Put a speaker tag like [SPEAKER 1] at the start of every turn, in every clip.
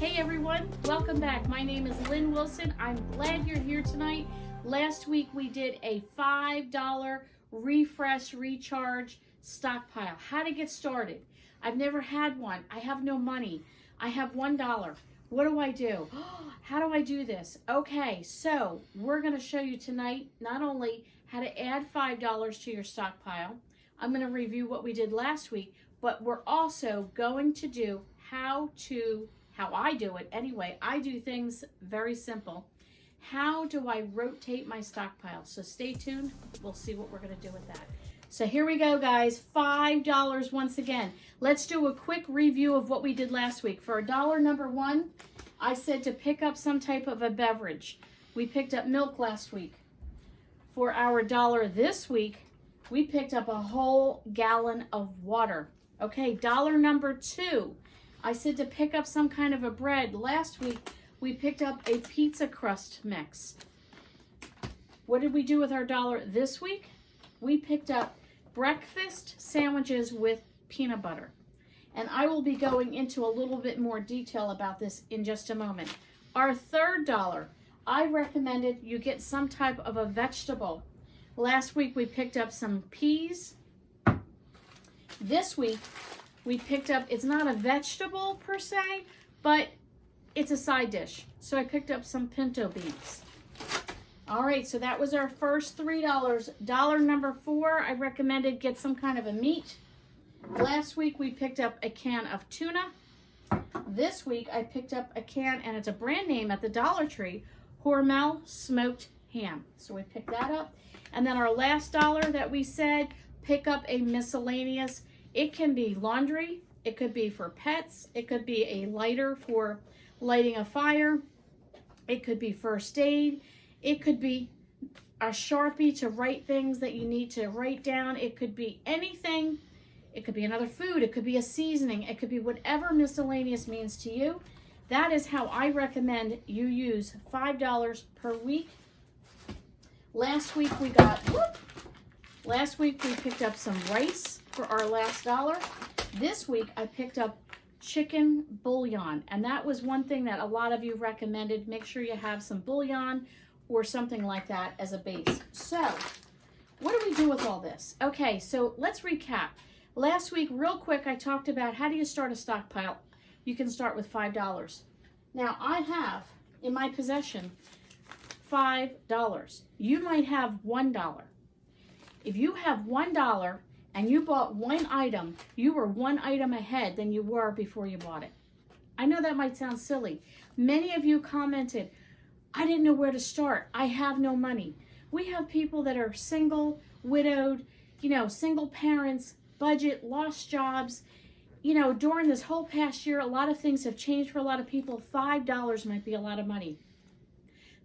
[SPEAKER 1] Hey everyone, welcome back. My name is Lynn Wilson. I'm glad you're here tonight. Last week we did a $5 refresh recharge stockpile. How to get started. I've never had one. I have no money. I have $1. What do I do? How do I do this? Okay, so we're going to show you tonight not only how to add $5 to your stockpile. I'm going to review what we did last week, but we're also going to do how I do it anyway. I do things very simple. How do I rotate my stockpile? So stay tuned. We'll see what we're going to do with that. So here we go, guys. $5 once again. Let's do a quick review of what we did last week. For $1 number one, I said to pick up some type of a beverage. We picked up milk last week. For our $1 this week, we picked up a whole gallon of water. Okay, $1 number two, I said to pick up some kind of a bread. Last week, we picked up a pizza crust mix. What did we do with our $1 this week? We picked up breakfast sandwiches with peanut butter. And I will be going into a little bit more detail about this in just a moment. Our third $1, I recommended you get some type of a vegetable. Last week, we picked up some peas. This week, we picked up, it's not a vegetable per se, but it's a side dish. So I picked up some pinto beans. All right, so that was our first $3. $1 number four, I recommended get some kind of a meat. Last week, we picked up a can of tuna. This week, I picked up a can, and it's a brand name at the Dollar Tree, Hormel smoked ham. So we picked that up. And then our last $1 that we said, pick up a miscellaneous. It can be laundry, it could be for pets, it could be a lighter for lighting a fire, it could be first aid, it could be a Sharpie to write things that you need to write down, it could be anything, it could be another food, it could be a seasoning, it could be whatever miscellaneous means to you. That is how I recommend you use $5 per week. Last week we picked up some rice for our last $1. This week I picked up chicken bouillon, and that was one thing that a lot of you recommended. Make sure you have some bouillon or something like that as a base. So what do we do with all this? Okay, so let's recap. Last week, real quick, I talked about how do you start a stockpile. You can start with $5. Now I have in my possession $5. You might have $1. If you have $1 and you bought one item, you were one item ahead than you were before you bought it. I know that might sound silly. Many of you commented, I didn't know where to start. I have no money. We have people that are single, widowed, single parents, budget, lost jobs. During this whole past year, a lot of things have changed for a lot of people. $5 might be a lot of money.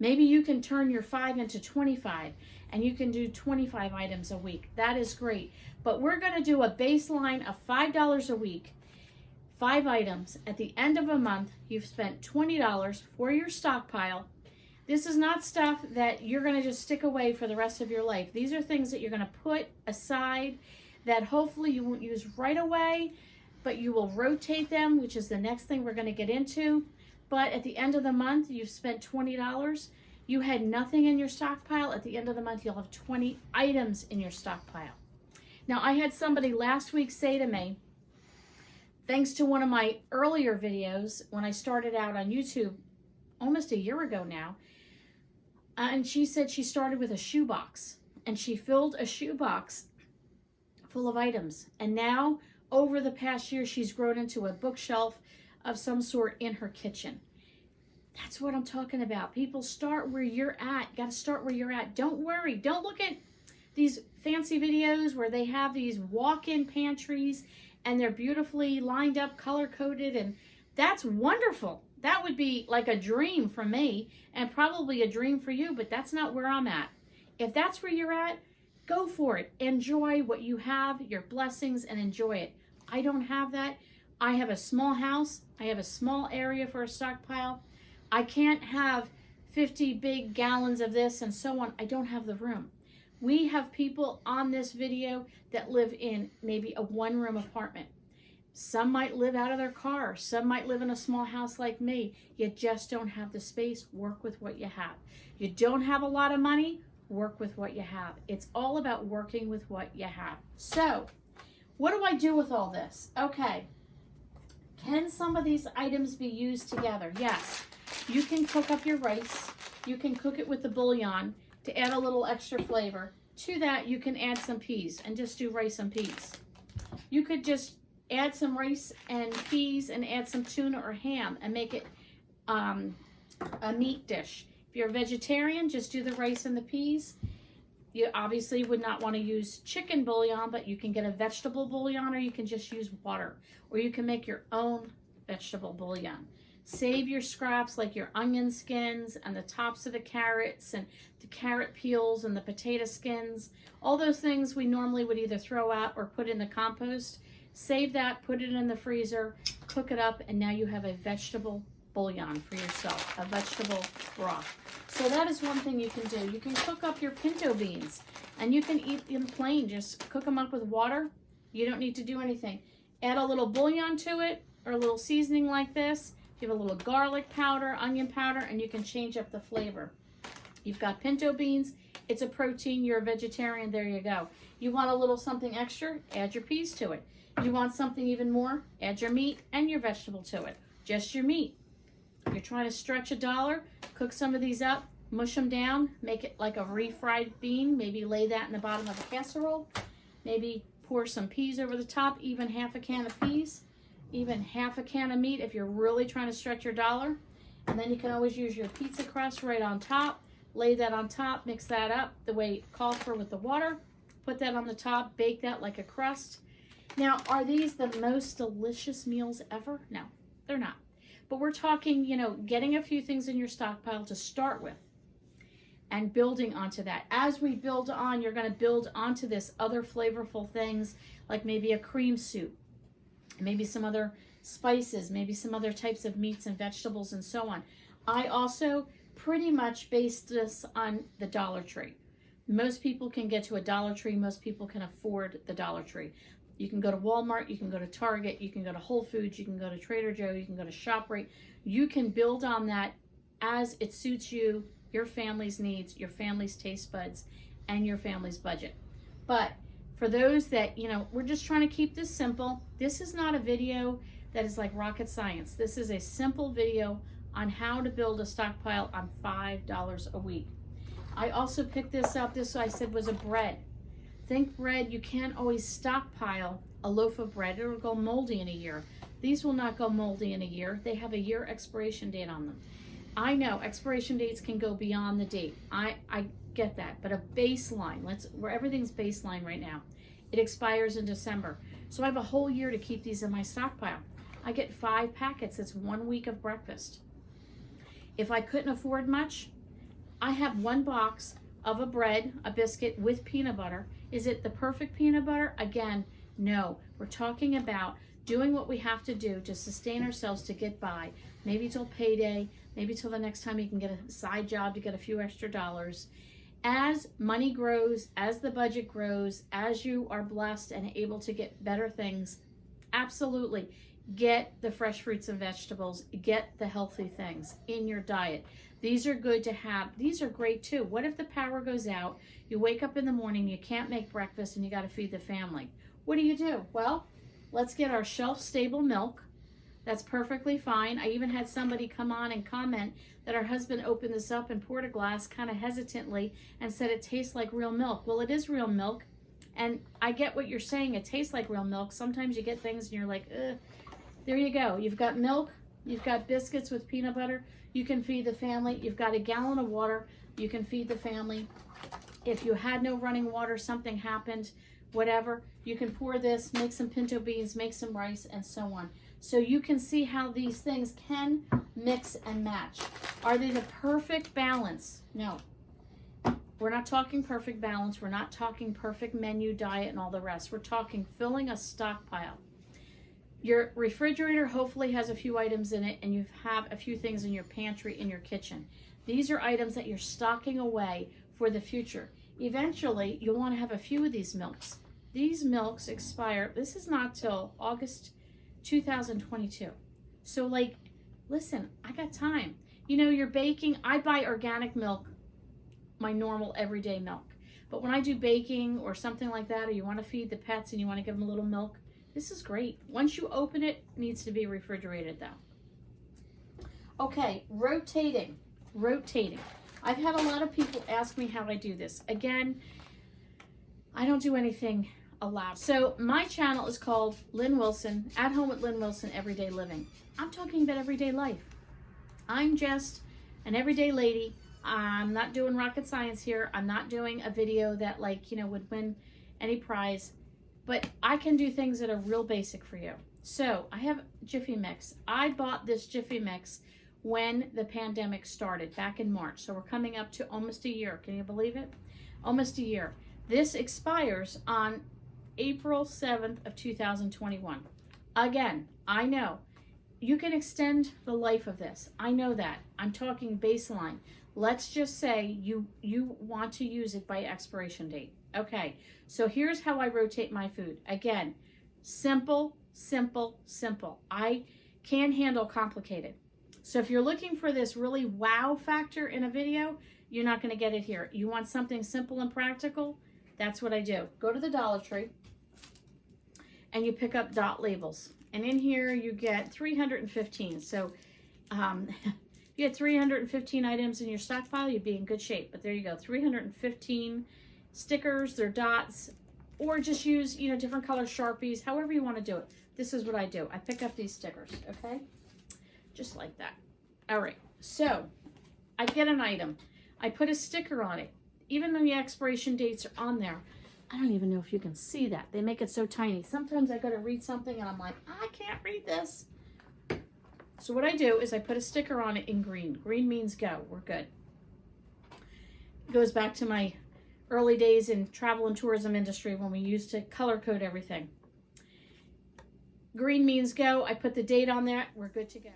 [SPEAKER 1] Maybe you can turn your 5 into 25 and you can do 25 items a week. That is great. But we're going to do a baseline of $5 a week, 5 items. At the end of a month, you've spent $20 for your stockpile. This is not stuff that you're going to just stick away for the rest of your life. These are things that you're going to put aside that hopefully you won't use right away, but you will rotate them, which is the next thing we're going to get into. But at the end of the month, you've spent $20. You had nothing in your stockpile. At the end of the month, you'll have 20 items in your stockpile. Now, I had somebody last week say to me, thanks to one of my earlier videos when I started out on YouTube almost a year ago now, and she said she started with a shoebox, and she filled a shoebox full of items. And now, over the past year, she's grown into a bookshelf of some sort in her kitchen. That's what I'm talking about. People, start where you're at. Got to start where you're at. Don't worry. Don't look at these fancy videos where they have these walk-in pantries and they're beautifully lined up, color-coded, and that's wonderful. That would be like a dream for me and probably a dream for you, but that's not where I'm at. If that's where you're at, go for it. Enjoy what you have, your blessings, and enjoy it. I don't have that. I have a small house. I have a small area for a stockpile. I can't have 50 big gallons of this and so on. I don't have the room. We have people on this video that live in maybe a one-room apartment. Some might live out of their car. Some might live in a small house like me. You just don't have the space. Work with what you have. You don't have a lot of money. Work with what you have. It's all about working with what you have. So, what do I do with all this? Okay. Can some of these items be used together? Yes. You can cook up your rice. You can cook it with the bouillon to add a little extra flavor. To that, you can add some peas and just do rice and peas. You could just add some rice and peas and add some tuna or ham and make it a meat dish. If you're a vegetarian, just do the rice and the peas. You obviously would not want to use chicken bouillon, but you can get a vegetable bouillon, or you can just use water, or you can make your own vegetable bouillon. Save your scraps like your onion skins and the tops of the carrots and the carrot peels and the potato skins. All those things we normally would either throw out or put in the compost. Save that, put it in the freezer, cook it up, and now you have a vegetable bouillon for yourself, a vegetable broth. So that is one thing you can do. You can cook up your pinto beans, and you can eat them plain. Just cook them up with water. You don't need to do anything. Add a little bouillon to it, or a little seasoning like this. Give a little garlic powder, onion powder, and you can change up the flavor. You've got pinto beans. It's a protein. You're a vegetarian. There you go. You want a little something extra? Add your peas to it. You want something even more? Add your meat and your vegetable to it. Just your meat. You're trying to stretch $1, cook some of these up, mush them down, make it like a refried bean. Maybe lay that in the bottom of a casserole. Maybe pour some peas over the top, even half a can of peas, even half a can of meat if you're really trying to stretch your $1. And then you can always use your pizza crust right on top. Lay that on top, mix that up the way it called for with the water. Put that on the top, bake that like a crust. Now, are these the most delicious meals ever? No, they're not. But we're talking, you know, getting a few things in your stockpile to start with and building onto that. As we build on, you're going to build onto this other flavorful things, like maybe a cream soup, maybe some other spices, maybe some other types of meats and vegetables and so on. I also pretty much based this on the Dollar Tree. Most people can get to a Dollar Tree. Most people can afford the Dollar Tree. You can go to Walmart, you can go to Target, you can go to Whole Foods, you can go to Trader Joe, you can go to ShopRite. You can build on that as it suits you, your family's needs, your family's taste buds, and your family's budget. But for those that, you know, we're just trying to keep this simple. This is not a video that is like rocket science. This is a simple video on how to build a stockpile on $5 a week. I also picked this up. This I said was a bread. Think bread, you can't always stockpile a loaf of bread. It'll go moldy in a year. These will not go moldy in a year. They have a year expiration date on them. I know expiration dates can go beyond the date. I get that, but a baseline, where everything's baseline right now. It expires in December. So I have a whole year to keep these in my stockpile. I get 5 packets. It's 1 week of breakfast. If I couldn't afford much, I have 1 box of a bread, a biscuit with peanut butter. Is it the perfect peanut butter? Again, no. We're talking about doing what we have to do to sustain ourselves to get by. Maybe till payday, maybe till the next time you can get a side job to get a few extra dollars. As money grows, as the budget grows, as you are blessed and able to get better things, absolutely get the fresh fruits and vegetables, get the healthy things in your diet. These are good to have. These are great too. What if the power goes out, you wake up in the morning, you can't make breakfast, and you got to feed the family? What do? Well, let's get our shelf-stable milk. That's perfectly fine. I even had somebody come on and comment that her husband opened this up and poured a glass kind of hesitantly and said it tastes like real milk. Well, it is real milk, and I get what you're saying. It tastes like real milk. Sometimes you get things and you're like, ugh. There you go. You've got milk. You've got biscuits with peanut butter. You can feed the family. You've got a gallon of water. You can feed the family. If you had no running water, something happened, whatever, you can pour this, make some pinto beans, make some rice, and so on. So you can see how these things can mix and match. Are they the perfect balance? No. We're not talking perfect balance. We're not talking perfect menu, diet, and all the rest. We're talking filling a stockpile. Your refrigerator hopefully has a few items in it, and you have a few things in your pantry, in your kitchen. These are items that you're stocking away for the future. Eventually, you'll want to have a few of these milks. These milks expire, this is not till August 2022. So like, listen, I got time. You know, you're baking, I buy organic milk, my normal everyday milk. But when I do baking or something like that, or you want to feed the pets and you want to give them a little milk, this is great. Once you open it, it needs to be refrigerated though. Okay, rotating. I've had a lot of people ask me how I do this. Again, I don't do anything elaborate. So my channel is called Lynn Wilson, At Home with Lynn Wilson, Everyday Living. I'm talking about everyday life. I'm just an everyday lady. I'm not doing rocket science here. I'm not doing a video that, like, you know, would win any prize, but I can do things that are real basic for you. So I have Jiffy Mix. I bought this Jiffy Mix when the pandemic started back in March. So we're coming up to almost a year. Can you believe it? Almost a year. This expires on April 7th of 2021. Again, I know you can extend the life of this. I know that. I'm talking baseline. Let's just say you want to use it by expiration date. Okay, so here's how I rotate my food. Again, simple, simple, simple. I can't handle complicated. So if you're looking for this really wow factor in a video, you're not going to get it here. You want something simple and practical? That's what I do. Go to the Dollar Tree and you pick up dot labels. And in here you get 315. So if you had 315 items in your stockpile, you'd be in good shape. But there you go, 315 stickers, they're dots, or just use, you know, different color Sharpies, however you want to do it. This is what I do. I pick up these stickers, okay? Just like that. All right, so I get an item. I put a sticker on it. Even though the expiration dates are on there, I don't even know if you can see that. They make it so tiny. Sometimes I go to read something and I'm like, I can't read this. So what I do is I put a sticker on it in green. Green means go, we're good. It goes back to my early days in travel and tourism industry when we used to color code everything. Green means go. I put the date on there, we're good to go.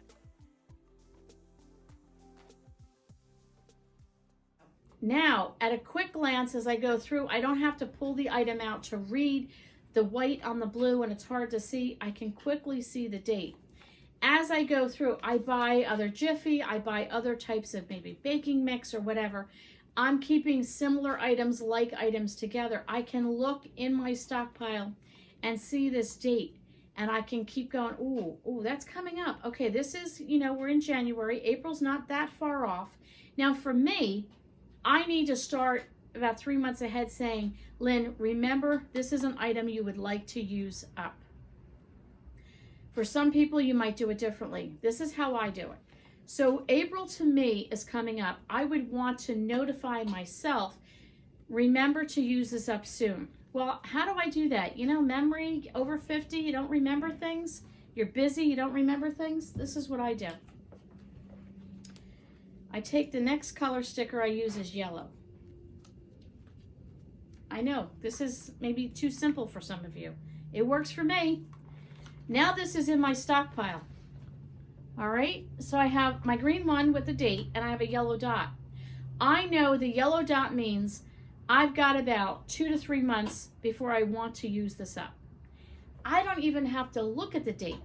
[SPEAKER 1] Now, at a quick glance as I go through, I don't have to pull the item out to read the white on the blue and it's hard to see. I can quickly see the date. As I go through, I buy other Jiffy, I buy other types of maybe baking mix or whatever. I'm keeping similar items, like items together. I can look in my stockpile and see this date and I can keep going, ooh, that's coming up. Okay, this is, you know, we're in January. April's not that far off. Now for me, I need to start about 3 months ahead saying, Lynn, remember, this is an item you would like to use up. For some people, you might do it differently. This is how I do it. So April to me is coming up. I would want to notify myself, remember to use this up soon. Well, how do I do that? You know, memory, over 50, you don't remember things. You're busy, you don't remember things. This is what I do. I take the next color sticker I use is yellow. I know, this is maybe too simple for some of you. It works for me. Now this is in my stockpile. All right, so I have my green one with the date and I have a yellow dot. I know the yellow dot means I've got about 2 to 3 months before I want to use this up. I don't even have to look at the date.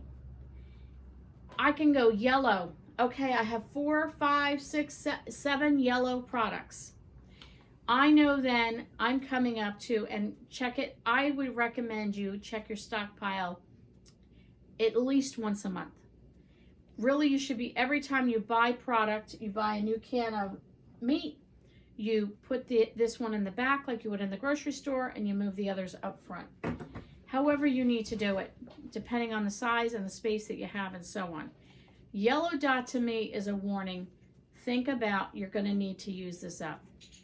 [SPEAKER 1] I can go yellow. Okay, I have 4, 5, 6, 7 yellow products. I know then I'm coming up to, and check it, I would recommend you check your stockpile at least once a month. Really, you should be, every time you buy product, you buy a new can of meat, you put this one in the back like you would in the grocery store, and you move the others up front. However you need to do it, depending on the size and the space that you have and so on. Yellow dot to me is a warning. Think about, you're going to need to use this up.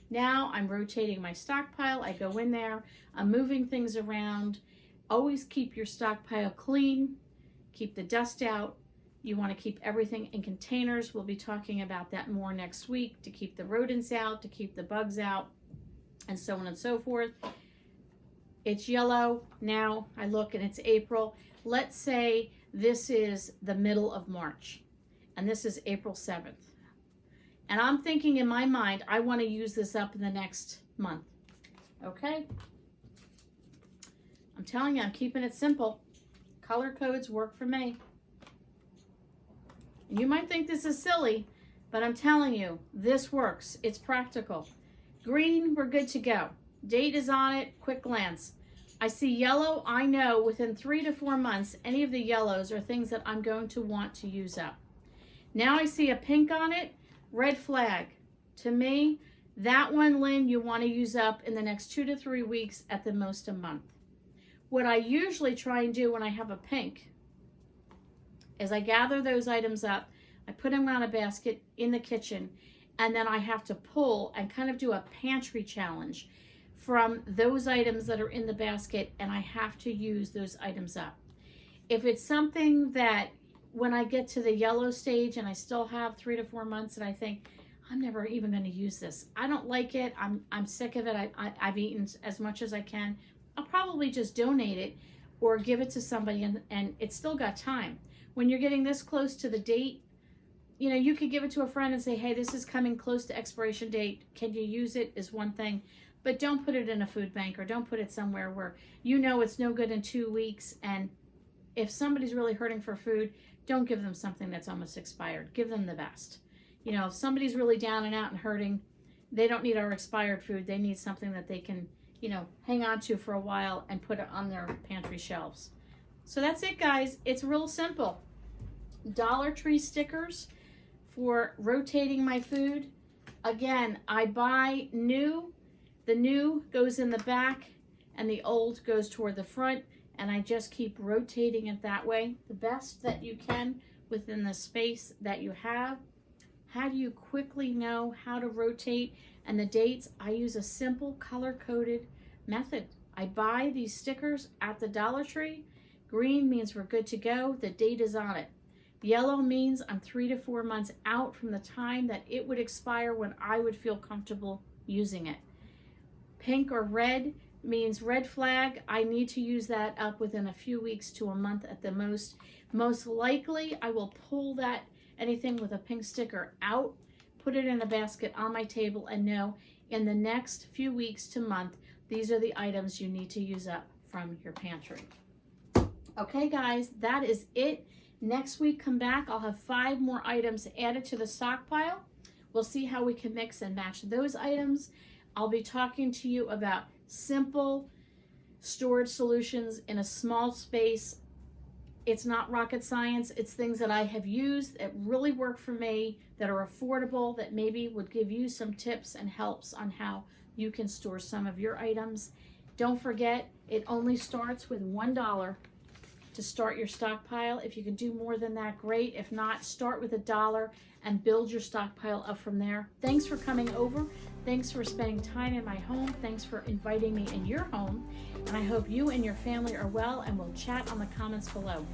[SPEAKER 1] Now I'm rotating my stockpile. I go in there, I'm moving things around. Always keep your stockpile clean. Keep the dust out. You want to keep everything in containers. We'll be talking about that more next week, to keep the rodents out, to keep the bugs out, and so on and so forth. It's yellow. Now I look and it's April. Let's say this is the middle of March and this is April 7th. And I'm thinking in my mind, I want to use this up in the next month. Okay? I'm telling you, I'm keeping it simple. Color codes work for me. You might think this is silly, but I'm telling you, this works. It's practical. Green, we're good to go. Date is on it, quick glance. I see yellow, I know within 3 to 4 months, any of the yellows are things that I'm going to want to use up. Now I see a pink on it, red flag. To me, that one, Lynn, you want to use up in the next 2 to 3 weeks, at the most a month. What I usually try and do when I have a pink is I gather those items up, I put them on a basket in the kitchen, and then I have to pull and kind of do a pantry challenge from those items that are in the basket, and I have to use those items up. If it's something that when I get to the yellow stage and I still have 3 to 4 months and I think, I'm never even going to use this, I don't like it, I'm sick of it, I've eaten as much as I can, I'll probably just donate it or give it to somebody, and it's still got time. When you're getting this close to the date, you know, you could give it to a friend and say, hey, this is coming close to expiration date, can you use it, is one thing. But don't put it in a food bank, or don't put it somewhere where you know it's no good in 2 weeks. And if somebody's really hurting for food, don't give them something that's almost expired. Give them the best. You know, if somebody's really down and out and hurting, they don't need our expired food. They need something that they can, you know, hang on to for a while and put it on their pantry shelves. So that's it, guys. It's real simple. Dollar Tree stickers for rotating my food. Again, I buy new. The new goes in the back and the old goes toward the front, and I just keep rotating it that way the best that you can within the space that you have. How do you quickly know how to rotate and the dates? I use a simple color-coded method. I buy these stickers at the Dollar Tree. Green means we're good to go. The date is on it. Yellow means I'm 3 to 4 months out from the time that it would expire when I would feel comfortable using it. Pink or red means red flag. I need to use that up within a few weeks to a month at the most. Most likely, I will pull that anything with a pink sticker out, put it in a basket on my table, and know in the next few weeks to month, these are the items you need to use up from your pantry. Okay, guys, that is it. Next week, come back. I'll have 5 more items added to the stockpile. We'll see how we can mix and match those items. I'll be talking to you about simple storage solutions in a small space. It's not rocket science. It's things that I have used that really work for me, that are affordable, that maybe would give you some tips and helps on how you can store some of your items. Don't forget, it only starts with $1 to start your stockpile. If you can do more than that, great. If not, start with $1 and build your stockpile up from there. Thanks for coming over. Thanks for spending time in my home. Thanks for inviting me in your home. And I hope you and your family are well, and we'll chat on the comments below.